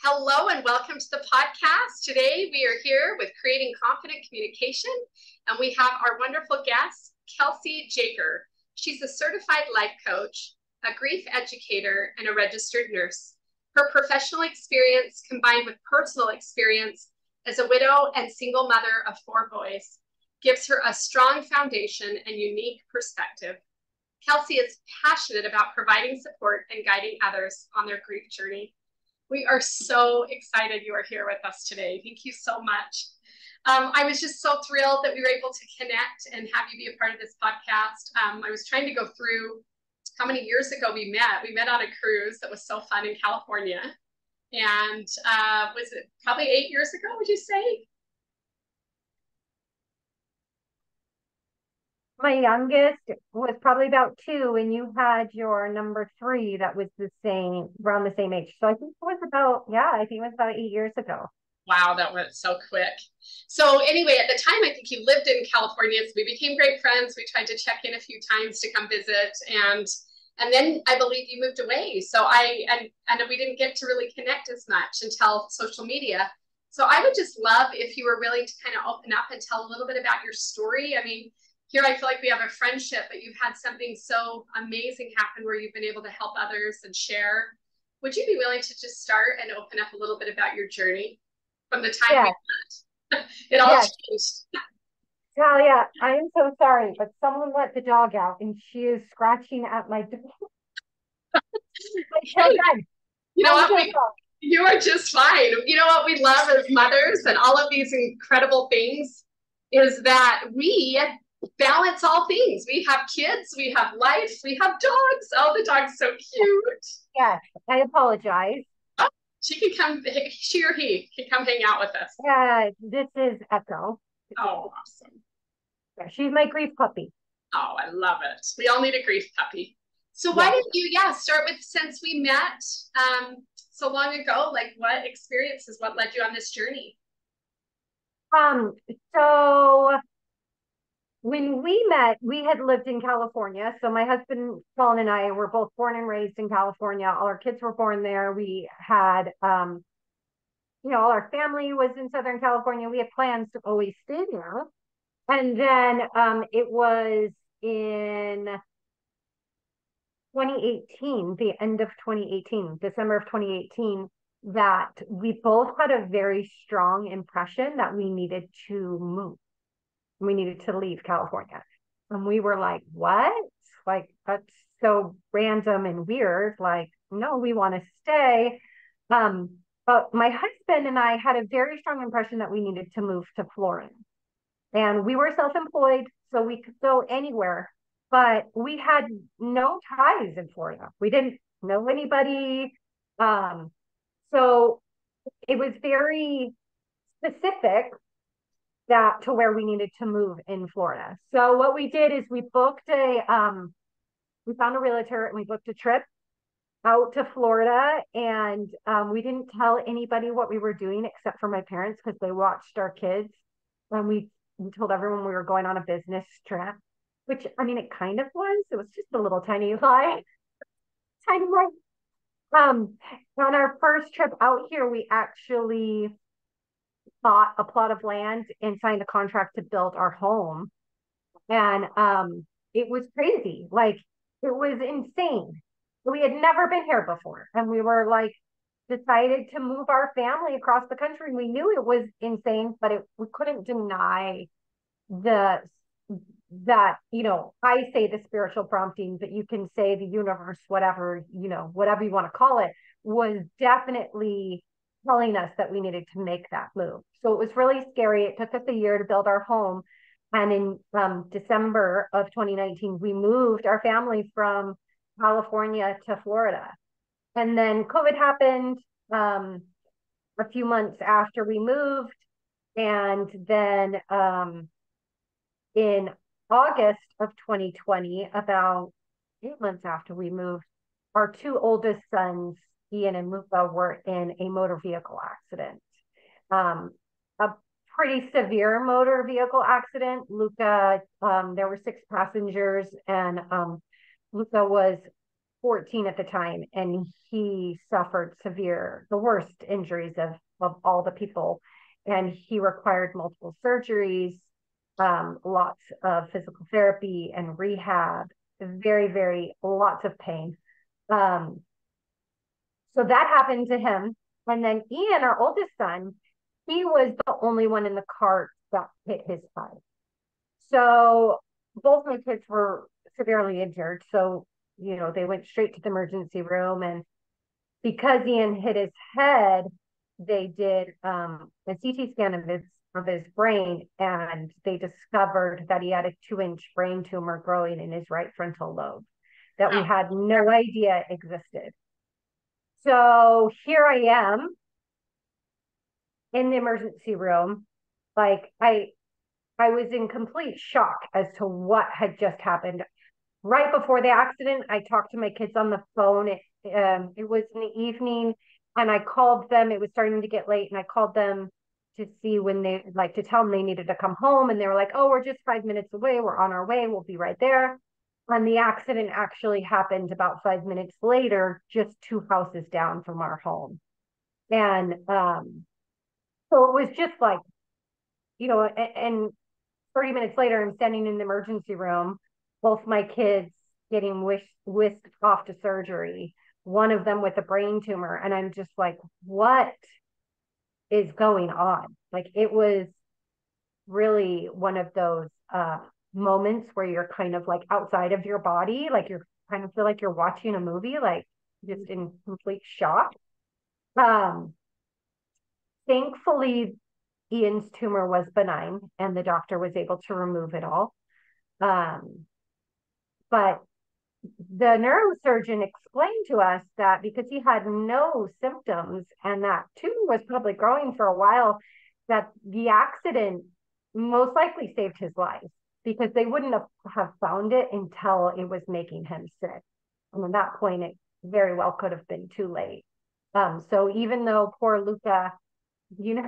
Hello and welcome to the podcast. Today we are here with Creating Confident Communication, and we have our wonderful guest, Kelci Jager. She's a certified life coach, a grief educator, and a registered nurse. Her professional experience combined with personal experience as a widow and single mother of 4 boys gives her a strong foundation and unique perspective. Kelci is passionate about providing support and guiding others on their grief journey. We are so excited you are here with us today. Thank you so much. I was just so thrilled that we were able to connect and have you be a part of this podcast. I was trying to go through how many years ago we met. We met on a cruise that was so fun in California. And was it probably 8 years ago, would you say? My youngest was probably about 2, and you had your number 3 that was around the same age. So I think it was about 8 years ago. Wow, that went so quick. So anyway, at the time, I think you lived in California, so we became great friends. We tried to check in a few times to come visit, and then I believe you moved away. So and we didn't get to really connect as much until social media. So I would just love if you were willing to kind of open up and tell a little bit about your story. I mean, here I feel like we have a friendship, but you've had something so amazing happen where you've been able to help others and share. Would you be willing to just start and open up a little bit about your journey from the time we Yes, met? It all yes. changed. Talia, I am so sorry, but someone let the dog out and she is scratching at my door. My Hey, children. you know I'm what? so sorry. You are just fine. You know what we love as mothers and all of these incredible things is that we balance all things. We have kids, we have life, we have dogs. Oh, the dog's so cute. Yes, I apologize. Oh, she can come, she or he can come hang out with us. This is Echo. Oh, awesome. Yeah, she's my grief puppy. Oh, I love it. We all need a grief puppy. So why Yes. didn't you, start with since we met so long ago, like what experiences, what led you on this journey? Um, so when we met, we had lived in California. So my husband, Colin, and I were both born and raised in California. All our kids were born there. We had, all our family was in Southern California. We had plans to always stay there. And then it was in 2018, the end of 2018, December of 2018, that we both had a very strong impression that we needed to move. We needed to leave California. And we were like, what? Like, that's so random and weird. Like, no, we want to stay. But my husband and I had a very strong impression that we needed to move to Florida. And we were self-employed, so we could go anywhere. But we had no ties in Florida. We didn't know anybody. Um, so it was very specific that to where we needed to move in Florida. So what we did is we found a realtor and we booked a trip out to Florida, and we didn't tell anybody what we were doing except for my parents because they watched our kids. And we told everyone we were going on a business trip, which I mean it kind of was. It was just a little tiny lie. Tiny lie. On our first trip out here, we actually bought a plot of land and signed a contract to build our home. And it was crazy. Like, it was insane. We had never been here before. And we were like, decided to move our family across the country. We knew it was insane, but we couldn't deny the that, I say the spiritual prompting, but you can say the universe, whatever, whatever you want to call it, was definitely telling us that we needed to make that move. So it was really scary. It took us a year to build our home. And in December of 2019, we moved our family from California to Florida. And then COVID happened a few months after we moved. And then in August of 2020, about 8 months after we moved, our 2 oldest sons, Ian and Luca, were in a motor vehicle accident. A pretty severe motor vehicle accident. Luca, there were 6 passengers, and Luca was 14 at the time, and he suffered the worst injuries of all the people. And he required multiple surgeries, lots of physical therapy and rehab, very, very lots of pain. Um, so that happened to him. And then Ian, our oldest son, he was the only one in the cart that hit his head. So both my kids were severely injured. So, they went straight to the emergency room. And because Ian hit his head, they did a CT scan of his brain, and they discovered that he had a 2-inch brain tumor growing in his right frontal lobe that we had no idea existed. So here I am in the emergency room. Like I was in complete shock as to what had just happened. Right before the accident, I talked to my kids on the phone. It was in the evening, and I called them. It was starting to get late, and I called them to see when to tell them they needed to come home. And they were like, "Oh, we're just 5 minutes away. We're on our way. We'll be right there." And the accident actually happened about 5 minutes later, just 2 houses down from our home. And so it was just like, and 30 minutes later, I'm standing in the emergency room, both my kids getting whisked off to surgery, one of them with a brain tumor. And I'm just like, what is going on? Like, it was really one of those moments where you're kind of like outside of your body, like you're kind of feel like you're watching a movie, like just in complete shock. Thankfully, Ian's tumor was benign and the doctor was able to remove it all. But the neurosurgeon explained to us that because he had no symptoms and that tumor was probably growing for a while, that the accident most likely saved his life, because they wouldn't have found it until it was making him sick. And at that point, it very well could have been too late. So even though poor Luca, he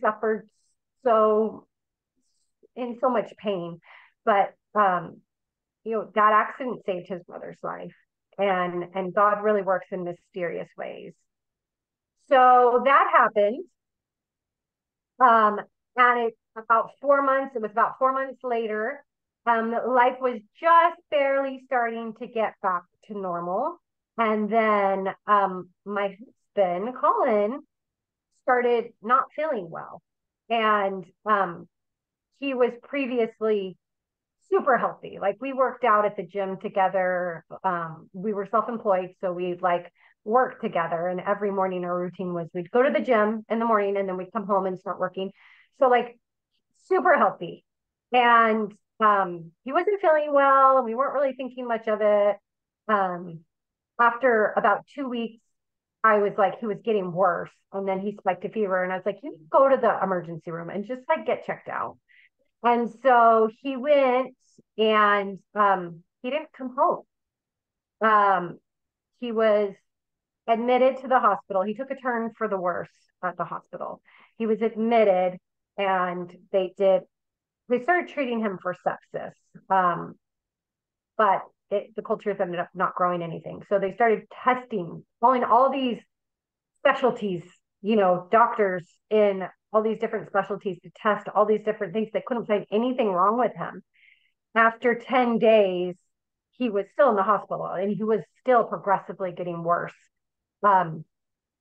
suffered in so much pain, but that accident saved his brother's life, and God really works in mysterious ways. So that happened. And it was about 4 months later, life was just barely starting to get back to normal. And then my husband, Colin, started not feeling well. And he was previously super healthy. Like, we worked out at the gym together. We were self-employed, so we'd work together. And every morning our routine was we'd go to the gym in the morning and then we'd come home and start working. So super healthy. And he wasn't feeling well, and we weren't really thinking much of it. After about 2 weeks, I was like, he was getting worse. And then he spiked a fever. And I was like, you go to the emergency room and just get checked out. And so he went, and he didn't come home. He was admitted to the hospital. He took a turn for the worse at the hospital. He was admitted, and they started treating him for sepsis. But the cultures ended up not growing anything. So they started calling all these specialties, doctors in all these different specialties to test all these different things. They couldn't find anything wrong with him. After 10 days, he was still in the hospital, and he was still progressively getting worse.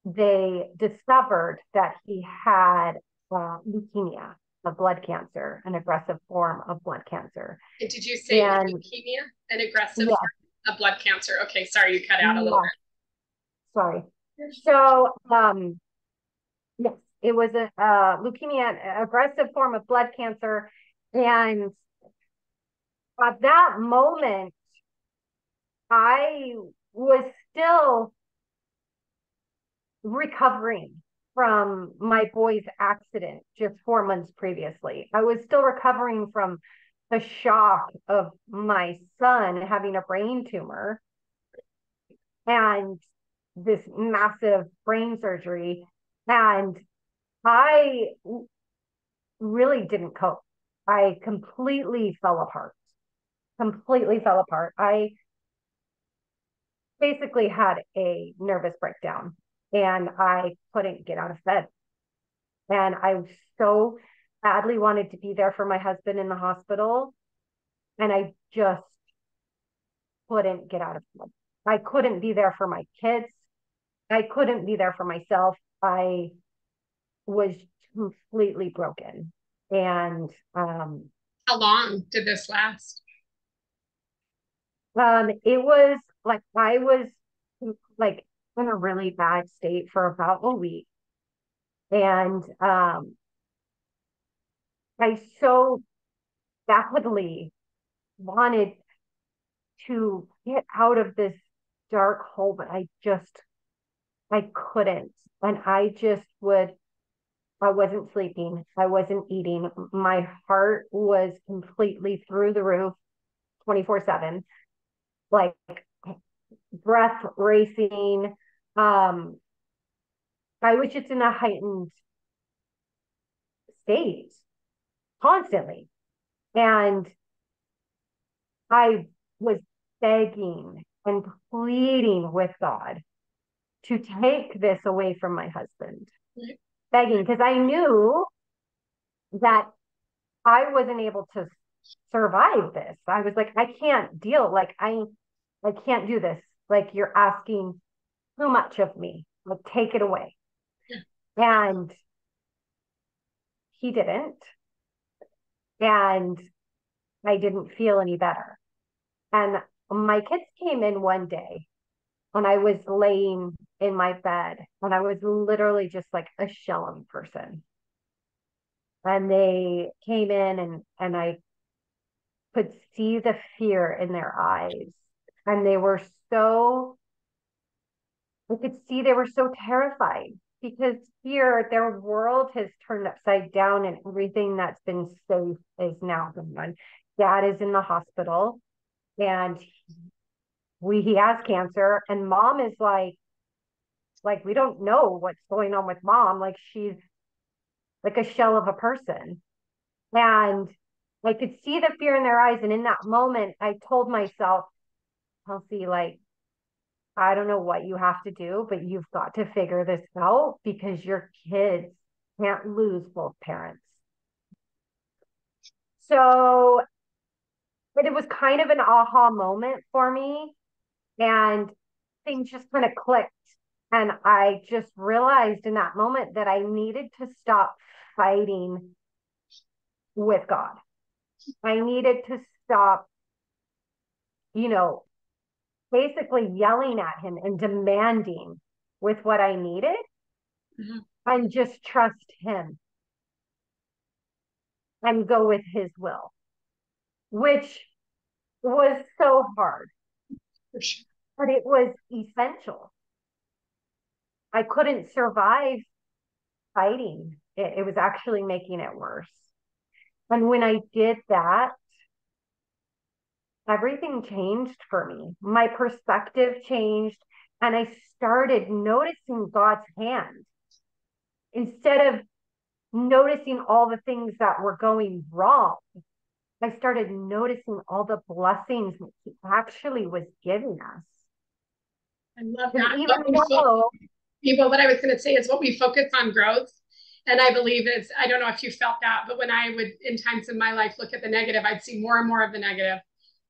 They discovered that he had leukemia, a blood cancer, an aggressive form of blood cancer. Did you say leukemia, an aggressive form of blood cancer? Okay, sorry, you cut out a little bit. Sorry. So, yes, it was a leukemia, an aggressive form of blood cancer. And at that moment, I was still recovering from my boy's accident just 4 months previously. I was still recovering from the shock of my son having a brain tumor and this massive brain surgery. And I really didn't cope. I completely fell apart. basically had a nervous breakdown and I couldn't get out of bed. And I so badly wanted to be there for my husband in the hospital. And I just couldn't get out of bed. I couldn't be there for my kids. I couldn't be there for myself. I was completely broken. And How long did this last? it was like I was like in a really bad state for about a week. And I so badly wanted to get out of this dark hole, but I couldn't. And I wasn't sleeping. I wasn't eating. My heart was completely through the roof 24/7, like breath racing. Um, I was just in a heightened state constantly. And I was begging and pleading with God to take this away from my husband, begging, because I knew that I wasn't able to survive this. I was like, I can't deal. Like, I can't do this. Like, you're asking too much of me. Like, take it away. And he didn't. And I didn't feel any better. And my kids came in one day when I was laying in my bed and I was literally just like a shell of a person. And they came in and I could see the fear in their eyes. And they were so, I could see they were so terrified because here their world has turned upside down and everything that's been safe is now gone. Dad is in the hospital and he has cancer and mom is like we don't know what's going on with mom. Like she's like a shell of a person. And I could see the fear in their eyes. And in that moment, I told myself, Kelci, like, I don't know what you have to do, but you've got to figure this out because your kids can't lose both parents. So, but it was kind of an aha moment for me. And things just kind of clicked. And I just realized in that moment that I needed to stop fighting with God. I needed to stop, you know, basically yelling at him and demanding with what I needed and just trust him and go with his will, which was so hard, Sure. but it was essential. I couldn't survive fighting. It was actually making it worse. And when I did that, everything changed for me. My perspective changed, and I started noticing God's hand instead of noticing all the things that were going wrong. I started noticing all the blessings that He actually was giving us. I love And that. even though People, what I was going to say is what we focus on growth. And I believe it's, I don't know if you felt that, but when I would, in times in my life, look at the negative, I'd see more and more of the negative.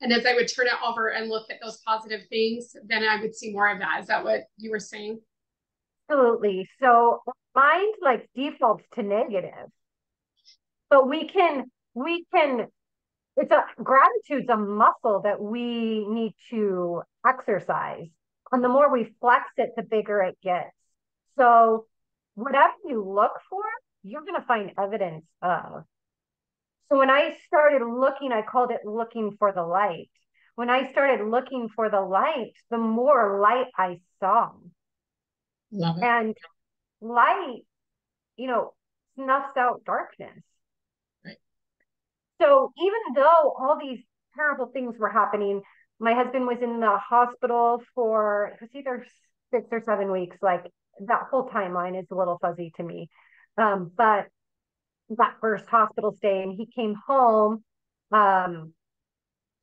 And as I would turn it over and look at those positive things, then I would see more of that. Is that what you were saying? absolutely, so mind like defaults to negative, but we can it's a gratitude's a muscle that we need to exercise. And the more we flex it, the bigger it gets. So whatever you look for, you're going to find evidence of. So when I started looking, I called it looking for the light. When I started looking for the light, the more light I saw. Love it. And light, you know, snuffs out darkness. Right. So even though all these terrible things were happening, my husband was in the hospital for it was either 6 or 7 weeks. Like that whole timeline is a little fuzzy to me. But that first hospital stay, and he came home. Um,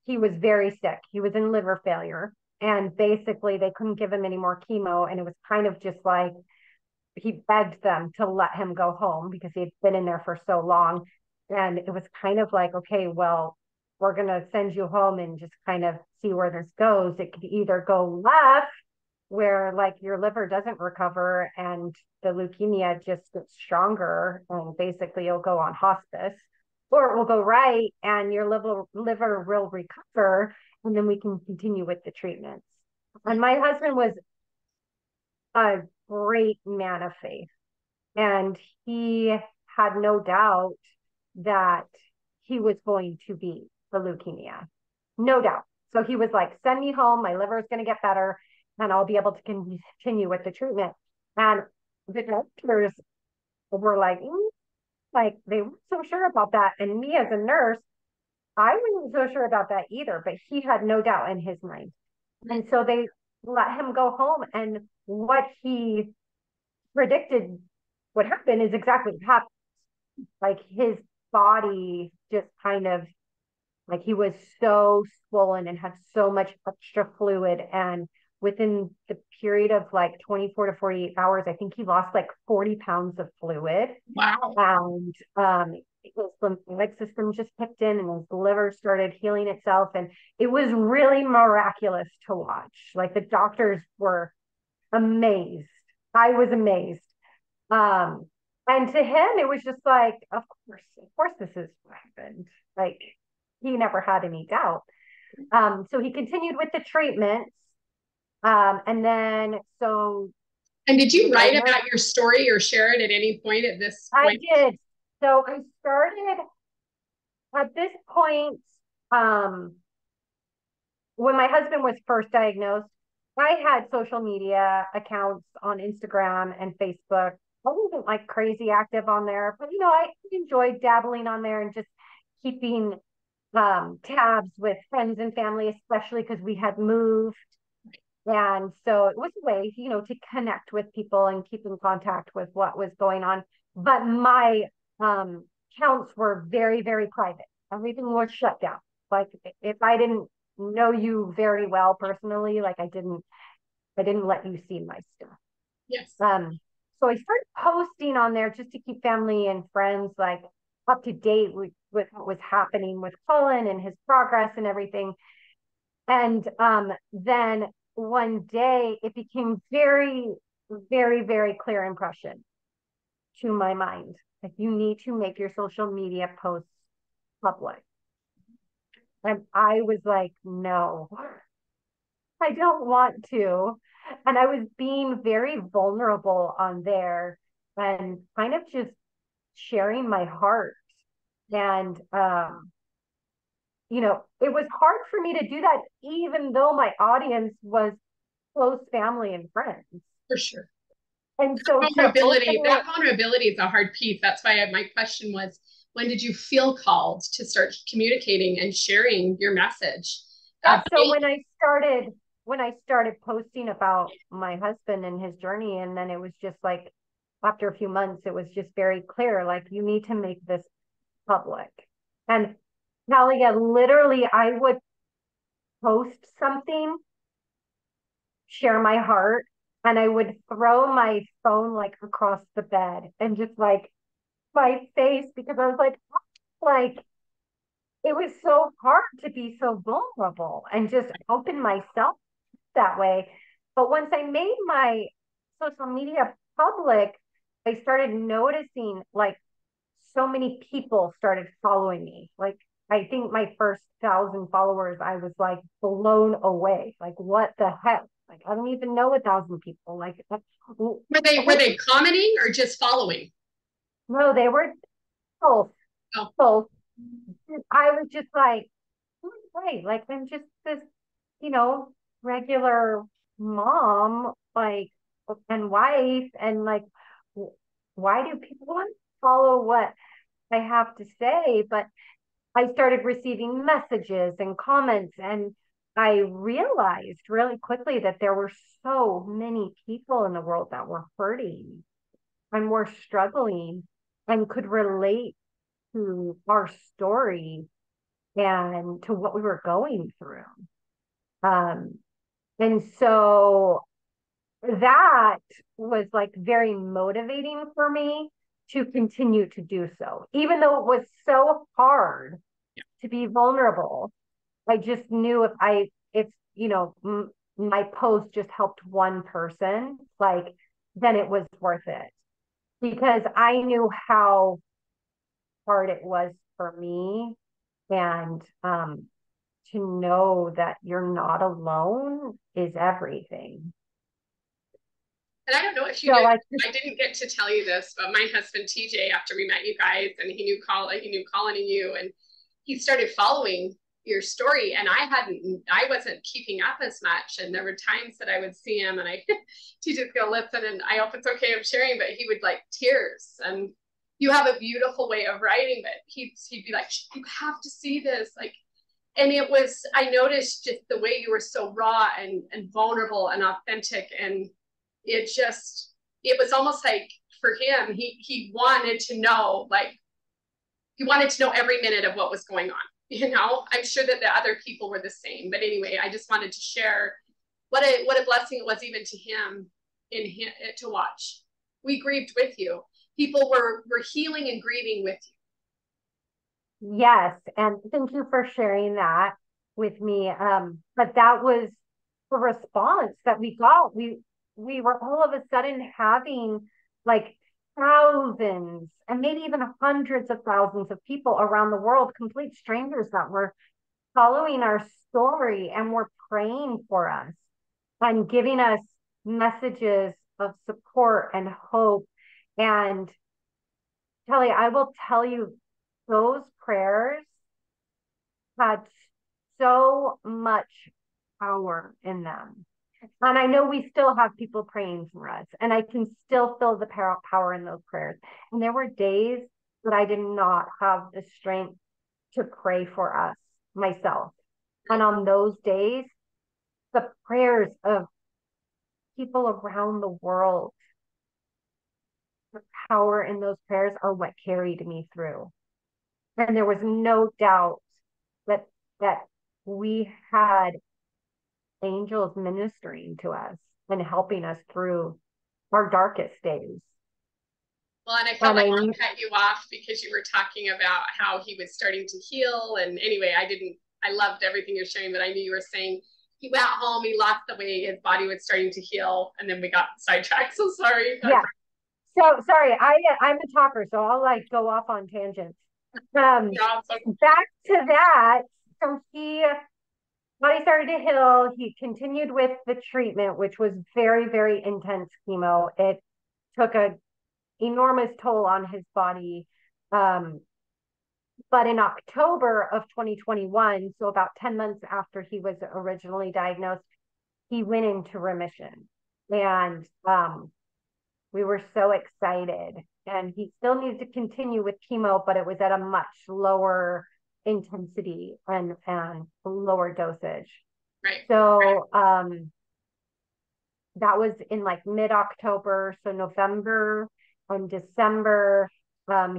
he was very sick. He was in liver failure. And basically they couldn't give him any more chemo. And it was kind of just like, he begged them to let him go home because he had been in there for so long. And it was kind of like, okay, well, we're going to send you home and just kind of see where this goes. It could either go left, where like your liver doesn't recover and the leukemia just gets stronger and basically you'll go on hospice, or it will go right and your liver will recover and then we can continue with the treatments. And my husband was a great man of faith. And he had no doubt that he was going to beat the leukemia. No doubt. So he was like, send me home. My liver is going to get better and I'll be able to continue with the treatment. And the doctors were like they weren't so sure about that. And me as a nurse, I wasn't so sure about that either, but he had no doubt in his mind. And so they let him go home. And what he predicted would happen is exactly what happened. Like his body just kind of like he was so swollen and had so much extra fluid. And within the period of like 24 to 48 hours, I think he lost like 40 pounds of fluid. Wow. And his lymphatic system just kicked in and his liver started healing itself. And it was really miraculous to watch. Like the doctors were amazed. I was amazed. Um, and to him, it was just like, of course, this is what happened. Like he never had any doubt. So he continued with the treatments. And then so. And did you write about your story or share it at any point at this point? I did. So I started at this point, when my husband was first diagnosed, I had social media accounts on Instagram and Facebook. I wasn't like crazy active on there, but I enjoyed dabbling on there and just keeping tabs with friends and family, especially because we had moved. And so it was a way, to connect with people and keep in contact with what was going on. But my accounts were very, very private. Everything was shut down. Like if I didn't know you very well personally, like I didn't let you see my stuff. Yes. So I started posting on there just to keep family and friends like up to date with what was happening with Colin and his progress and everything. And then one day it became very, very, very clear impression to my mind. Like you need to make your social media posts public. And I was like, no, I don't want to. And I was being very vulnerable on there and kind of just sharing my heart. And, it was hard for me to do that, even though my audience was close family and friends. For sure. And so vulnerability is a hard piece. That's why my question was, when did you feel called to start communicating and sharing your message? Yeah, so when I started posting about my husband and his journey, and then it was just like after a few months, it was just very clear, like you need to make this public. And Talia, literally, I would post something, share my heart, and I would throw my phone like across the bed and just like my face because I was like it was so hard to be so vulnerable and just open myself that way. But once I made my social media public, I started noticing like so many people started following me. Like I think my first 1,000 followers, I was like blown away. Like what the heck? Like I don't even know 1,000 people. Like were they commenting or just following? No, they were both. Oh. Both. I was just like, right, like I'm just this, regular mom, like and wife, and like why do people want to follow what I have to say? But I started receiving messages and comments, and I realized really quickly that there were so many people in the world that were hurting and were struggling and could relate to our story and to what we were going through. And so that was like very motivating for me to continue to do so. Even though it was so hard to be vulnerable, I just knew if, my post just helped one person, like, then it was worth it because I knew how hard it was for me. And to know that you're not alone is everything. And I don't know if you So knew, I just, I didn't get to tell you this, but my husband TJ, after we met you guys, and he knew Colin and you, and he started following your story. And I wasn't keeping up as much. And there were times that I would see him, and TJ's gonna listen, and I hope it's okay I'm sharing, but he would like tears. And you have a beautiful way of writing, but he'd be like, you have to see this, like. And I noticed just the way you were so raw and vulnerable and authentic, and it was almost like for him, he wanted to know, like, he wanted to know every minute of what was going on. I'm sure that the other people were the same, but anyway, I just wanted to share what a blessing it was even to him to watch. We grieved with you. People were healing and grieving with yes. And thank you for sharing that with me. But that was the response that we got. We were all of a sudden having like thousands and maybe even hundreds of thousands of people around the world, complete strangers that were following our story and were praying for us and giving us messages of support and hope. And Kelly, I will tell you, those prayers had so much power in them. And I know we still have people praying for us, and I can still feel the power in those prayers. And there were days that I did not have the strength to pray for us myself. And on those days, the prayers of people around the world, the power in those prayers are what carried me through. And there was no doubt that that we had angels ministering to us and helping us through our darkest days. Well, and I felt And like I cut you off because you were talking about how he was starting to heal. And anyway, I loved everything you're sharing, but I knew you were saying he went home, he lost the weight, his body was starting to heal, and then we got sidetracked. So sorry. yeah. So sorry, I'm a talker, so I'll like go off on tangents. Back to that. So body started to heal. He continued with the treatment, which was very, very intense chemo. It took a enormous toll on his body. But in October of 2021, so about 10 months after he was originally diagnosed, he went into remission. And we were so excited. And he still needs to continue with chemo, but it was at a much lower intensity and lower dosage. Right. So that was in like mid-October. So November and December,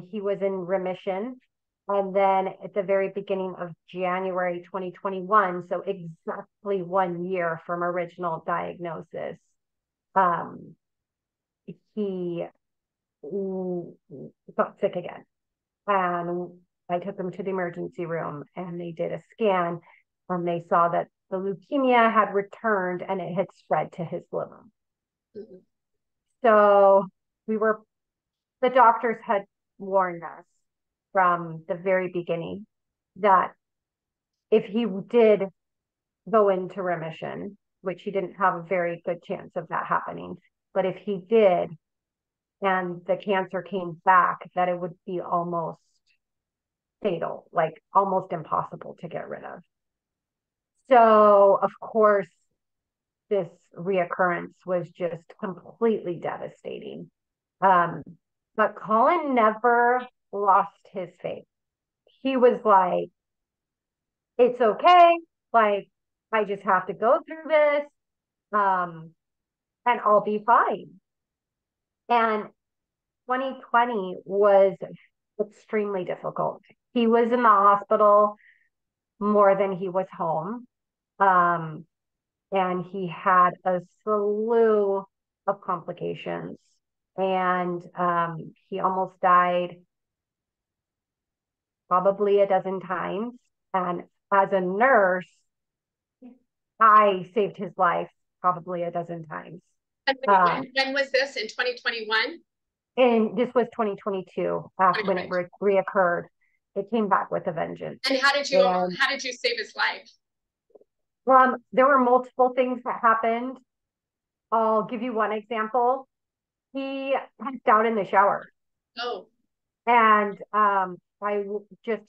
he was in remission. And then at the very beginning of January 2021, so exactly 1 year from original diagnosis, he got sick again. And I took him to the emergency room and they did a scan and they saw that the leukemia had returned and it had spread to his liver. Mm-hmm. So the doctors had warned us from the very beginning that if he did go into remission, which he didn't have a very good chance of that happening, but if he did, and the cancer came back, that it would be almost fatal, like almost impossible to get rid of. So, of course, this reoccurrence was just completely devastating. But Colin never lost his faith. He was like, it's okay. Like, I just have to go through this, and I'll be fine. And 2020 was extremely difficult. He was in the hospital more than he was home. and he had a slew of complications. And he almost died probably a dozen times. And as a nurse, I saved his life probably a dozen times. And Uh, when was this, in 2021? and this was 2022 when it reoccurred. It came back with a vengeance. And And how did you save his life? there were multiple things that happened. I'll give you one example. He passed out in the shower, Oh, and I just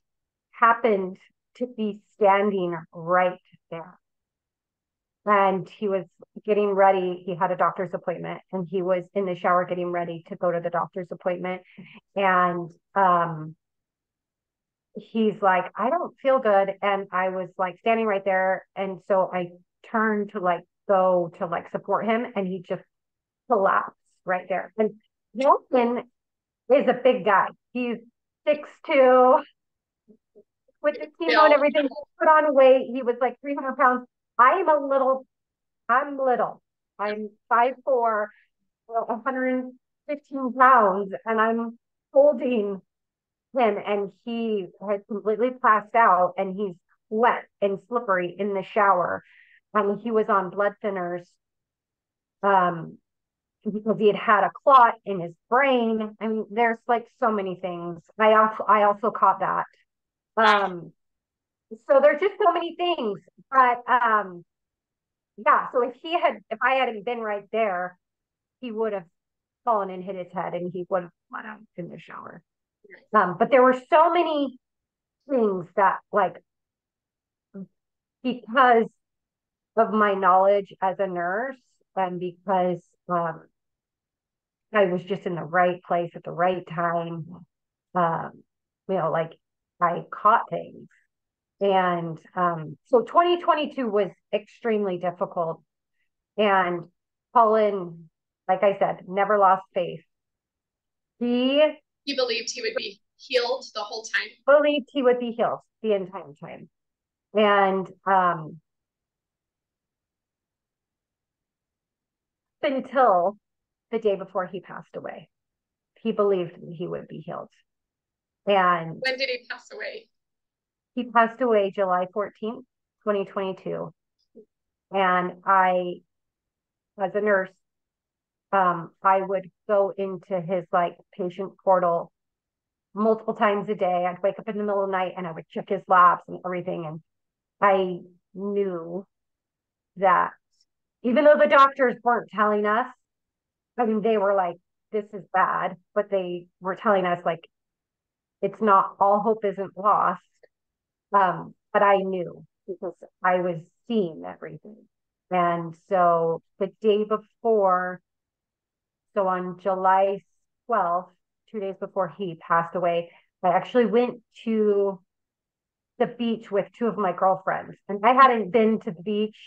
happened to be standing right there. And he was getting ready. He had a doctor's appointment, and he was in the shower getting ready to go to the doctor's appointment. And he's like, I don't feel good. And I was like standing right there. And so I turned to like go to like support him, and he just collapsed right there. And Wilson is a big guy. He's 6'2", with the chemo and Bill. everything. He put on weight. He was like 300 pounds. I'm little. I'm 5'4", 115 pounds, and I'm holding him, and he has completely passed out, and he's wet and slippery in the shower. And he was on blood thinners um, because he had had a clot in his brain. I mean, there's like so many things. I also caught that. Um, so there's just so many things. But yeah, so if I hadn't been right there, he would have fallen and hit his head, and he would have bled out in the shower. But there were so many things that, like, because of my knowledge as a nurse, and because I was just in the right place at the right time, um, like I caught things. And so 2022 was extremely difficult. And Colin, like I said, never lost faith. He He believed he would be healed the whole time. believed he would be healed the entire time. And until the day before he passed away, he believed he would be healed. And When did he pass away? he passed away July 14th, 2022. And as a nurse, I would go into his like patient portal multiple times a day. I'd wake up in the middle of the night and I would check his labs and everything. And I knew that even though the doctors weren't telling us, I mean, they were like, this is bad, but they were telling us like, it's not, all hope isn't lost. But I knew because I was seeing everything. And so the day before, so on July 12th, 2 days before he passed away, I actually went to the beach with two of my girlfriends. And I hadn't been to the beach.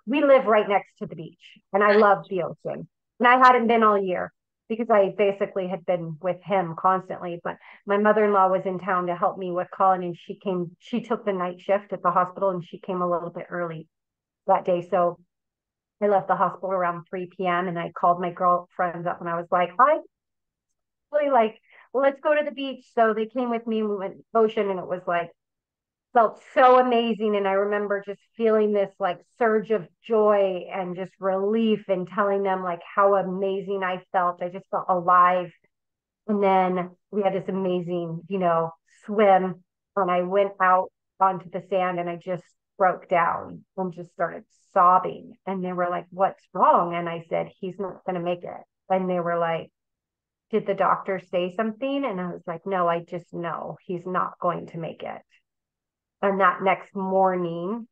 We live right next to the beach, and I love the ocean. And I hadn't been all year because I basically had been with him constantly. But my mother-in-law was in town to help me with Colin, and she took the night shift at the hospital, and she came a little bit early that day. So I left the hospital around 3 p.m. and I called my girlfriends up and I was like, I really like, let's go to the beach. So they came with me and we went to the ocean, and it was like, felt so amazing. And I remember just feeling this like surge of joy and just relief, and telling them like how amazing I felt. I just felt alive. And then we had this amazing, swim. And I went out onto the sand and I just broke down and just started sobbing. And they were like, what's wrong? And I said, he's not going to make it. And they were like, did the doctor say something? And I was like, no, I just know he's not going to make it. And that next morning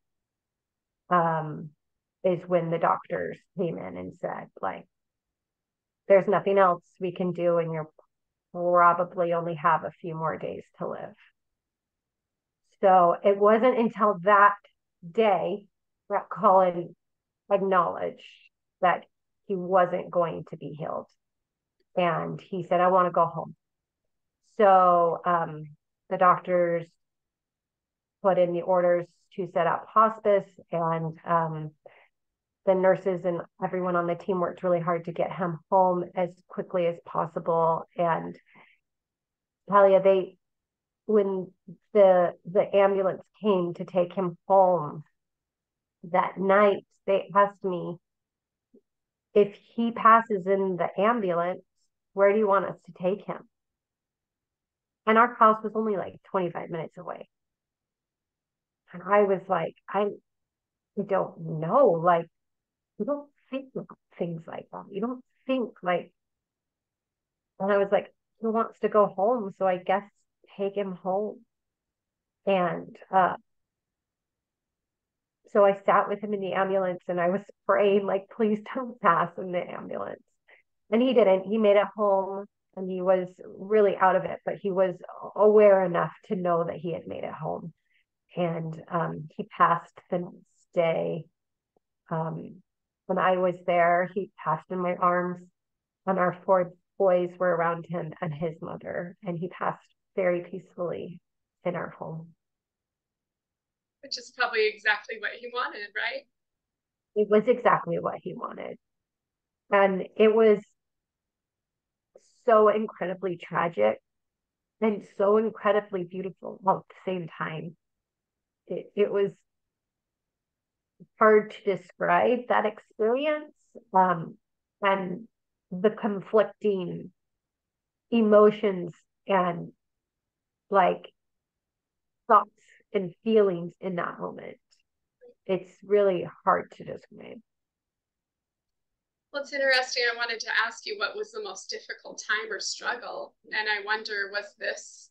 um, is when the doctors came in and said, like, there's nothing else we can do, and you'll probably only have a few more days to live. So it wasn't until that day that Colin acknowledged that he wasn't going to be healed. And he said, I want to go home. So the doctors put in the orders to set up hospice, and the nurses and everyone on the team worked really hard to get him home as quickly as possible. And Talia, when the ambulance came to take him home that night, they asked me, if he passes in the ambulance, where do you want us to take him? And our house was only like 25 minutes away. And I was like, I don't know. Like, you don't think about things like that. You don't think like, and I was like, he wants to go home. So I guess take him home. And so I sat with him in the ambulance and I was praying, like, please don't pass in the ambulance. And he didn't. He made it home and he was really out of it, but he was aware enough to know that he had made it home. And he passed the next day. When I was there, he passed in my arms, and our four boys were around him and his mother, and he passed very peacefully in our home. Which is probably exactly what he wanted, right? It was exactly what he wanted. And it was so incredibly tragic and so incredibly beautiful all at the same time. It was hard to describe that experience, and the conflicting emotions and like thoughts and feelings in that moment. It's really hard to describe. Well, it's interesting. I wanted to ask you what was the most difficult time or struggle. And I wonder, was this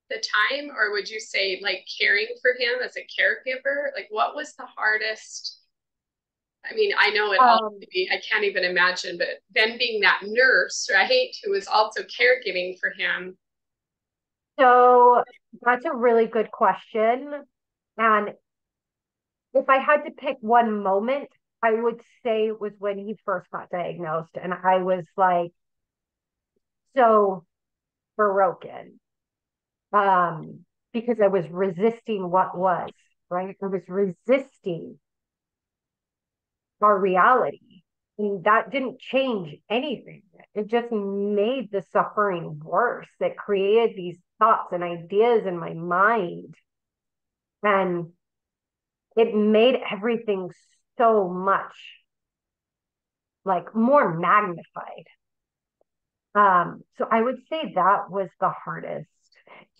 the time, or would you say like caring for him as a caregiver? Like, what was the hardest? I mean, I know it all, I can't even imagine, but then being that nurse, right, who was also caregiving for him. So that's a really good question. And if I had to pick one moment, I would say it was when he first got diagnosed. And I was like so broken, because I was resisting what was, right? I was resisting our reality. And that didn't change anything. It just made the suffering worse. It created these thoughts and ideas in my mind. And it made everything so much like more magnified. So I would say that was the hardest.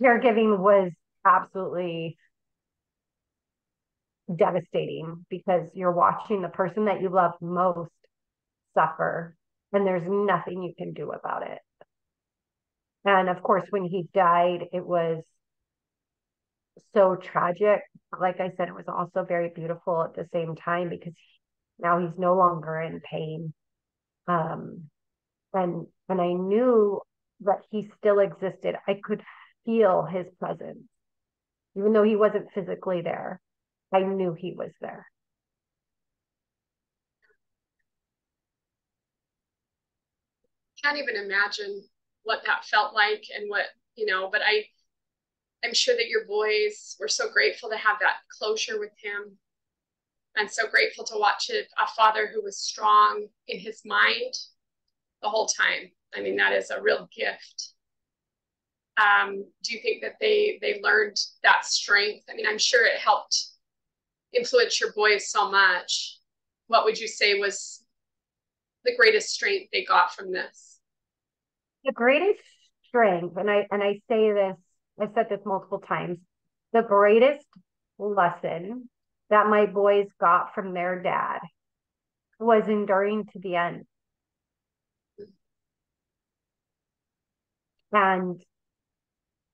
Caregiving was absolutely devastating because you're watching the person that you love most suffer and there's nothing you can do about it. And of course, when he died, it was so tragic. Like I said, it was also very beautiful at the same time because now he's no longer in pain. And I knew that he still existed. I could feel his presence, even though he wasn't physically there. I knew he was there. Can't even imagine what that felt like and what, but I'm sure that your boys were so grateful to have that closure with him and so grateful to watch a father who was strong in his mind the whole time. I mean, that is a real gift. Do you think that they learned that strength? I mean, I'm sure it helped influence your boys so much. What would you say was the greatest strength they got from this? The greatest strength, and I say this, I've said this multiple times, the greatest lesson that my boys got from their dad was enduring to the end. And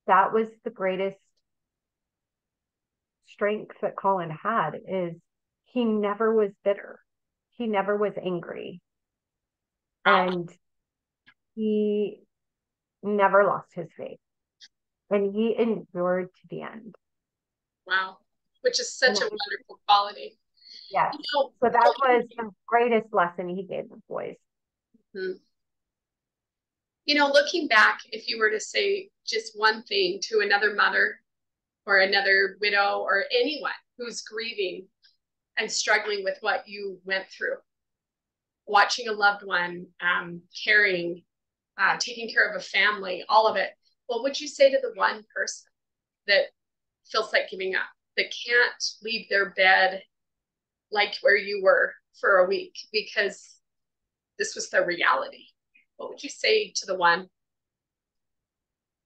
that was the greatest strength that Colin had, is he never was bitter. He never was angry. And he never lost his faith. And he endured to the end. Wow. Which is such a wonderful quality. Yes. So that was the greatest lesson he gave the boys. Mm-hmm. Looking back, if you were to say just one thing to another mother or another widow or anyone who's grieving, and struggling with what you went through, watching a loved one, caring, taking care of a family, all of it. What would you say to the one person that feels like giving up, that can't leave their bed like where you were for a week because this was the reality? What would you say to the one?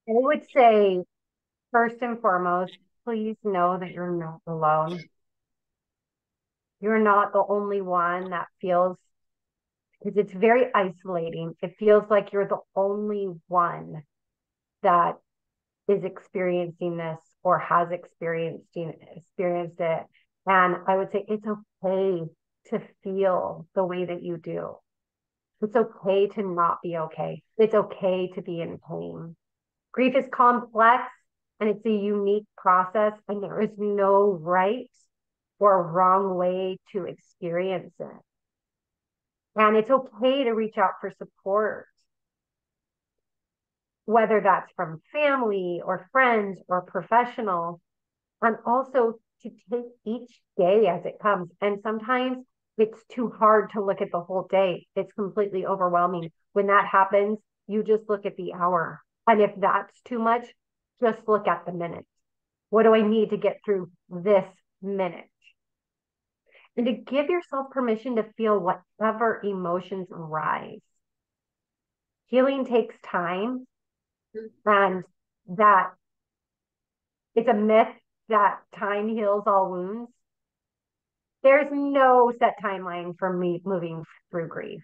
I would say, first and foremost, please know that you're not alone. You're not the only one that feels, because it's very isolating. It feels like you're the only one that is experiencing this or has experienced it. And I would say it's okay to feel the way that you do. It's okay to not be okay. It's okay to be in pain. Grief is complex and it's a unique process, and there is no right or wrong way to experience it. And it's okay to reach out for support, whether that's from family or friends or professionals, and also to take each day as it comes. And sometimes it's too hard to look at the whole day. It's completely overwhelming. When that happens, you just look at the hour. And if that's too much, just look at the minute. What do I need to get through this minute? And to give yourself permission to feel whatever emotions arise. Healing takes time, and that it's a myth that time heals all wounds. There's no set timeline for me moving through grief.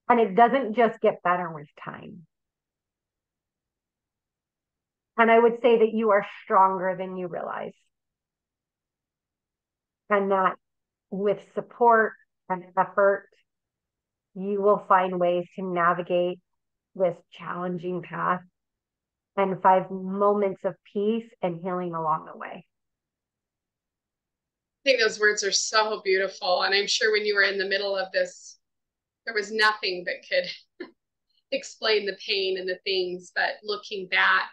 And it doesn't just get better with time. And I would say that you are stronger than you realize. And that with support and effort, you will find ways to navigate this challenging path and find moments of peace and healing along the way. I think those words are so beautiful. And I'm sure when you were in the middle of this, there was nothing that could explain the pain and the things. But looking back,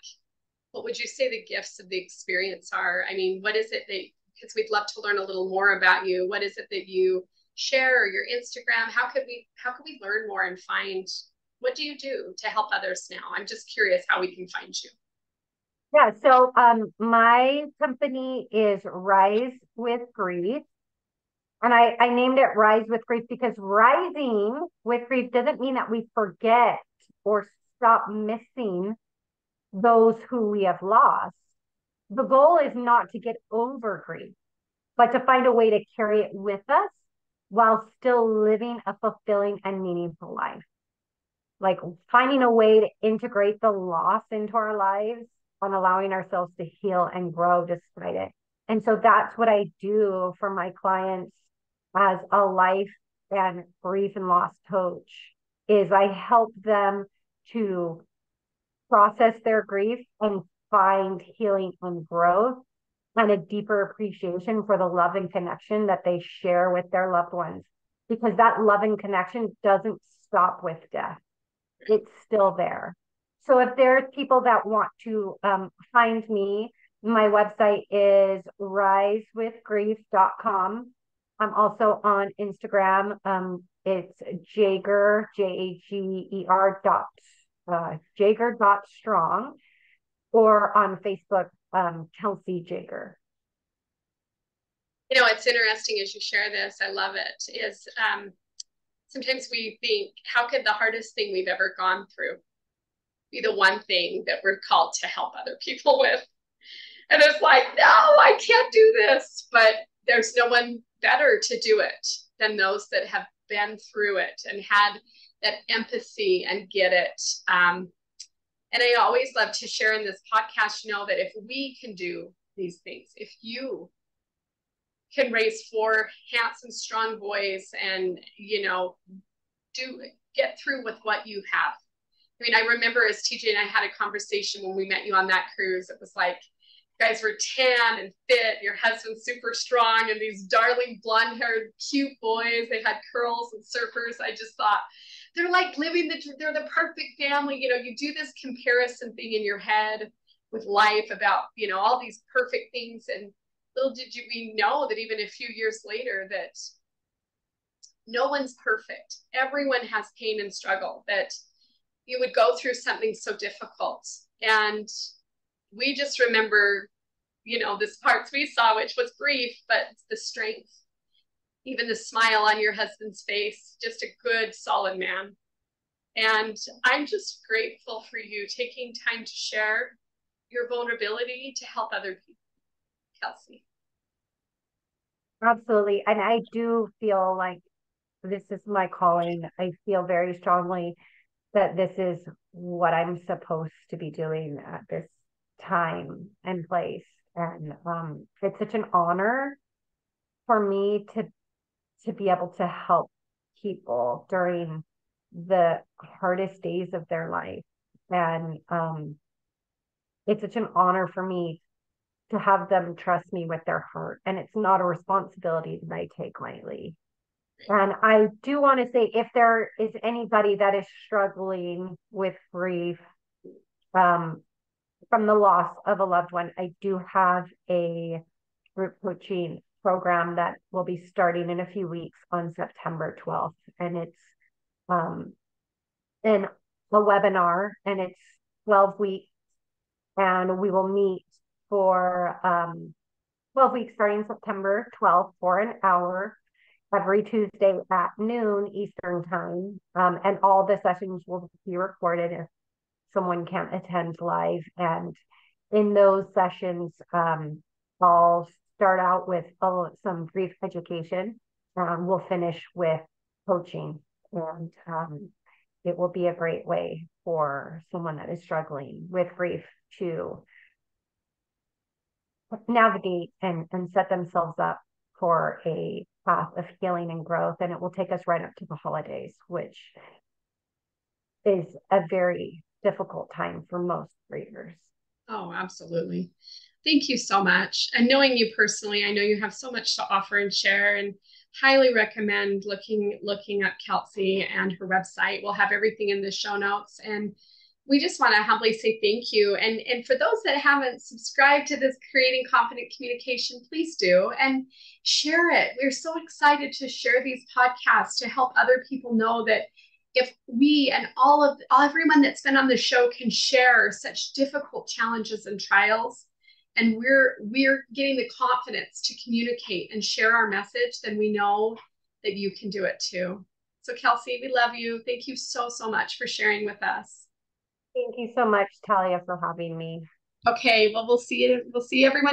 what would you say the gifts of the experience are? I mean, what is it that, because we'd love to learn a little more about you, what is it that you share, or your Instagram? How could we learn more and find, what do you do to help others now? I'm just curious how we can find you. Yeah, so my company is Rise with Grief. And I named it Rise with Grief because rising with grief doesn't mean that we forget or stop missing those who we have lost. The goal is not to get over grief, but to find a way to carry it with us while still living a fulfilling and meaningful life. Like finding a way to integrate the loss into our lives and allowing ourselves to heal and grow despite it. And so that's what I do for my clients as a life and grief and loss coach, is I help them to process their grief and find healing and growth and a deeper appreciation for the love and connection that they share with their loved ones. Because that love and connection doesn't stop with death. It's still there. So if there's people that want to find me, my website is risewithgrief.com. I'm also on Instagram. It's Jager, Jager Jager.strong, or on Facebook, Kelci Jager. You know, it's interesting as you share this, I love it, is sometimes we think, how could the hardest thing we've ever gone through be the one thing that we're called to help other people with? And it's like, no, I can't do this. But there's no one better to do it than those that have been through it and had that empathy and get it. And I always love to share in this podcast, you know, that if we can do these things, if you can raise 4 handsome, strong boys and, you know, get through with what you have. I mean, I remember as TJ and I had a conversation when we met you on that cruise, it was like, you guys were tan and fit, your husband's super strong, and these darling blonde-haired cute boys, they had curls and surfers. I just thought, they're like they're the perfect family. You know, you do this comparison thing in your head with life about, you know, all these perfect things. And little did we know that even a few years later that no one's perfect. Everyone has pain and struggle, that you would go through something so difficult. And we just remember, this parts we saw, which was brief, but the strength, even the smile on your husband's face, just a good, solid man. And I'm just grateful for you taking time to share your vulnerability to help other people, Kelci. Absolutely. And I do feel like this is my calling. I feel very strongly that this is what I'm supposed to be doing at this time and place. And it's such an honor for me to be able to help people during the hardest days of their life. And it's such an honor for me to have them trust me with their heart. And it's not a responsibility that I take lightly. And I do want to say, if there is anybody that is struggling with grief from the loss of a loved one, I do have a group coaching program that will be starting in a few weeks on September 12th. And it's in a webinar, and it's 12 weeks. And we will meet for 12 weeks starting September 12th for an hour every Tuesday at noon Eastern time. And all the sessions will be recorded if someone can't attend live. And in those sessions, I'll start out with some brief education. We'll finish with coaching. And it will be a great way for someone that is struggling with grief to navigate and set themselves up for a path of healing and growth. And it will take us right up to the holidays, which is a very difficult time for most grievers. Oh, absolutely. Thank you so much. And knowing you personally, I know you have so much to offer and share, and highly recommend looking up Kelci and her website. We'll have everything in the show notes. And we just want to humbly say thank you. And for those that haven't subscribed to this Creating Confident Communication, please do and share it. We're so excited to share these podcasts to help other people know that if we and everyone that's been on the show can share such difficult challenges and trials, and we're getting the confidence to communicate and share our message, then we know that you can do it too. So Kelci, we love you. Thank you so, so much for sharing with us. Thank you so much, Talia, for having me. Okay, well, we'll see everyone